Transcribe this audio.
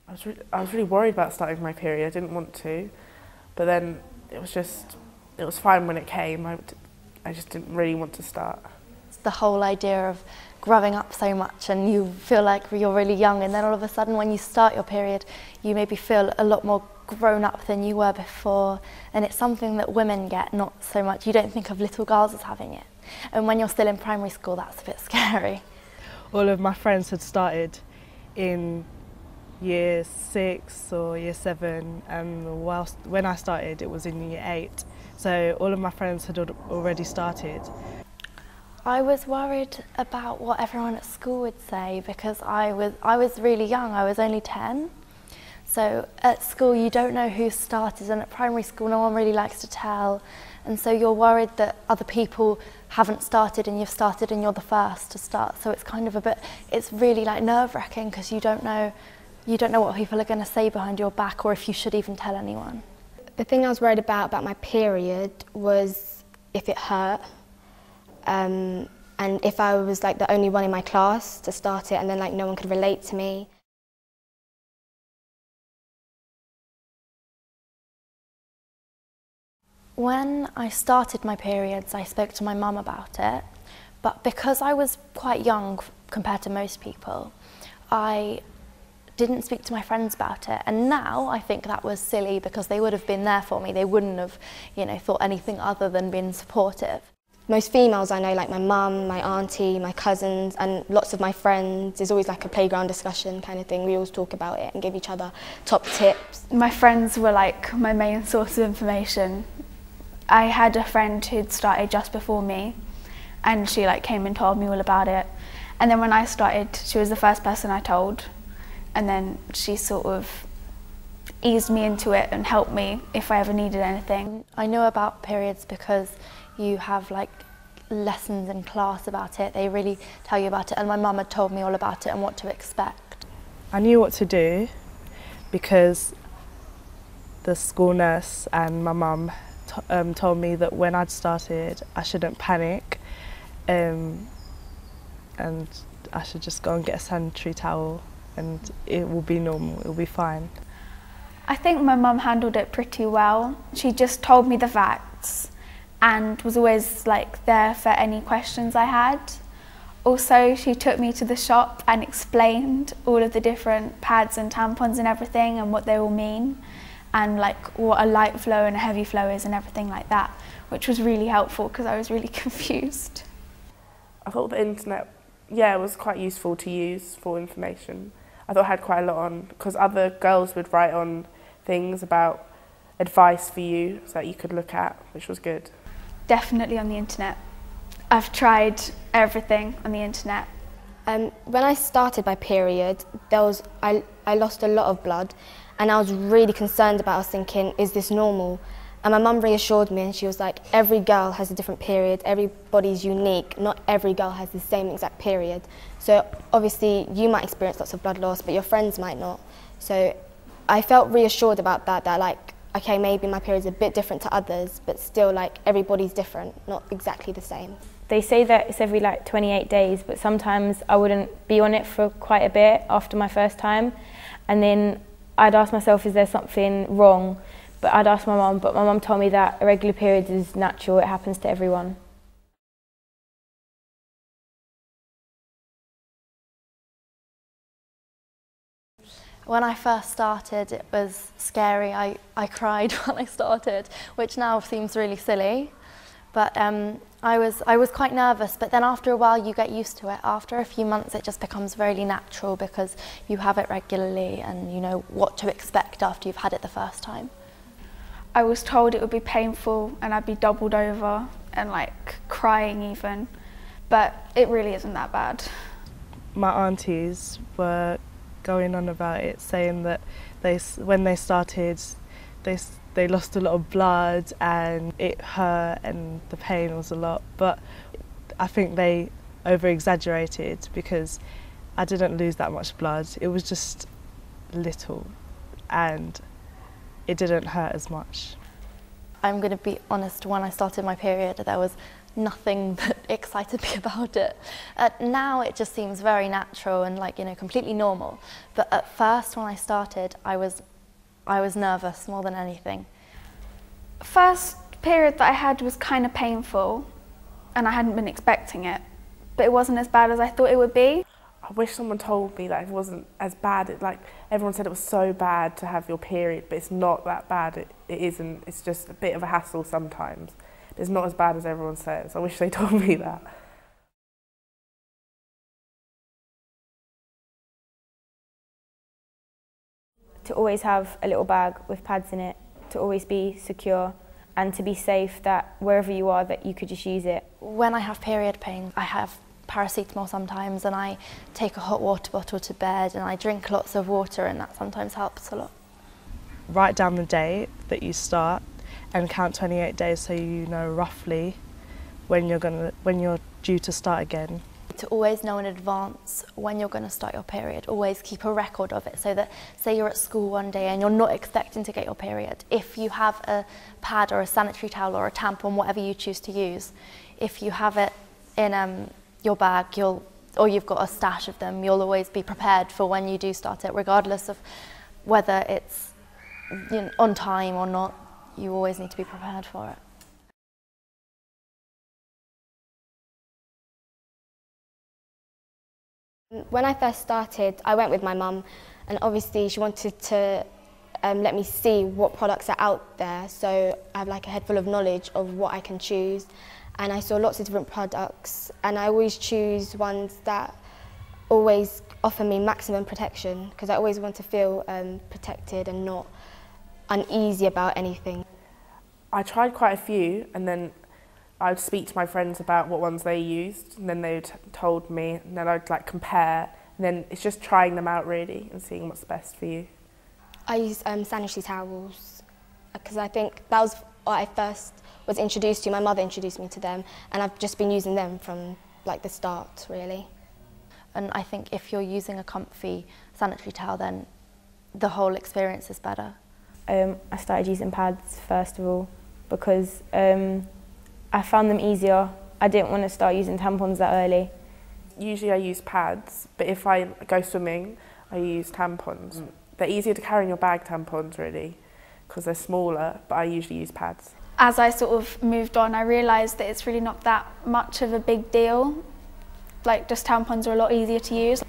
I was really worried about starting my period. I didn't want to, but then it was fine when it came. I just didn't really want to start. It's the whole idea of growing up so much and you feel like you're really young, and then all of a sudden when you start your period you maybe feel a lot more grown up than you were before, and it's something that women get, not so much. You don't think of little girls as having it, and when you're still in primary school that's a bit scary. All of my friends had started in year 6 or year 7, and when I started it was in year 8, so all of my friends had already started. I was worried about what everyone at school would say because I was really young. I was only 10. So at school you don't know who started, and at primary school no one really likes to tell, and so you're worried that other people haven't started and you've started and you're the first to start. So it's kind of it's really like nerve-wracking because you don't know what people are going to say behind your back, or if you should even tell anyone. The thing I was worried about my period was if it hurt. And if I was like the only one in my class to start it, and then like no one could relate to me. When I started my periods, I spoke to my mum about it, but because I was quite young compared to most people, I didn't speak to my friends about it, and now I think that was silly because they would have been there for me. They wouldn't have, thought anything other than being supportive. Most females I know, like my mum, my auntie, my cousins, and lots of my friends, there's always like a playground discussion kind of thing. We always talk about it and give each other top tips. My friends were like my main source of information. I had a friend who'd started just before me, and she like came and told me all about it. And then when I started, she was the first person I told, and then she sort of eased me into it and helped me if I ever needed anything. I know about periods because you have like lessons in class about it. They really tell you about it, and my mum had told me all about it and what to expect. I knew what to do because the school nurse and my mum told me that when I'd started I shouldn't panic, and I should just go and get a sanitary towel and it will be normal, it will be fine. I think my mum handled it pretty well. She just told me the facts and was always like there for any questions I had. Also, she took me to the shop and explained all of the different pads and tampons and everything and what they all mean, and like what a light flow and a heavy flow is and everything like that, which was really helpful because I was really confused. I thought the internet, was quite useful to use for information. I thought I had quite a lot on, because other girls would write on things about advice for you so that you could look at, which was good. Definitely on the internet. I've tried everything on the internet. When I started my period, I lost a lot of blood, and I was really concerned about. I was thinking, is this normal? And my mum reassured me, and she was like, every girl has a different period, everybody's unique, not every girl has the same exact period. So obviously you might experience lots of blood loss, but your friends might not. So I felt reassured about that like, okay, maybe my period's a bit different to others, but still like everybody's different, not exactly the same. They say that it's every like 28 days, but sometimes I wouldn't be on it for quite a bit after my first time, and then I'd ask myself, is there something wrong? But I'd ask my mum, but my mum told me that irregular periods is natural, it happens to everyone. When I first started, it was scary. I cried when I started, which now seems really silly. But I was quite nervous, but then after a while you get used to it. After a few months it just becomes really natural because you have it regularly and you know what to expect after you've had it the first time. I was told it would be painful and I'd be doubled over and like crying even, but it really isn't that bad. My aunties were going on about it, saying that when they started, they lost a lot of blood and it hurt and the pain was a lot, but I think they over-exaggerated because I didn't lose that much blood. It was just little and it didn't hurt as much. I'm going to be honest, when I started my period, there was nothing that excited me about it. Now it just seems very natural and completely normal. But at first when I started, I was nervous more than anything. First period that I had was kind of painful and I hadn't been expecting it, but it wasn't as bad as I thought it would be. I wish someone told me that it wasn't as bad. Everyone said it was so bad to have your period, but it's not that bad. It isn't. It's just a bit of a hassle sometimes. It's not as bad as everyone says. I wish they told me that. To always have a little bag with pads in it, to always be secure and to be safe, that wherever you are that you could just use it. When I have period pain, I have paracetamol sometimes, and I take a hot water bottle to bed, and I drink lots of water, and that sometimes helps a lot. Write down the date that you start and count 28 days so you know roughly when you're due to start again. To always know in advance when you're going to start your period, always keep a record of it, so that say you're at school one day and you're not expecting to get your period, if you have a pad or a sanitary towel or a tampon, whatever you choose to use, if you have it in your bag, or you've got a stash of them, you'll always be prepared for when you do start it, regardless of whether it's on time or not. You always need to be prepared for it. When I first started, I went with my mum, and obviously she wanted to let me see what products are out there, so I have a head full of knowledge of what I can choose. And I saw lots of different products, and I always choose ones that always offer me maximum protection, because I always want to feel protected and not uneasy about anything. I tried quite a few, and then I'd speak to my friends about what ones they used, and then they'd told me, and then I'd compare, and then it's just trying them out really and seeing what's best for you. I use sanitary towels, because I think that was what I first was introduced to. My mother introduced me to them, and I've just been using them from the start, really. And I think if you're using a comfy sanitary towel, then the whole experience is better. I started using pads first of all because I found them easier. I didn't want to start using tampons that early. Usually I use pads, but if I go swimming, I use tampons. They're easier to carry in your bag, tampons, really, because they're smaller, but I usually use pads. As I sort of moved on, I realised that it's really not that much of a big deal. Just tampons are a lot easier to use.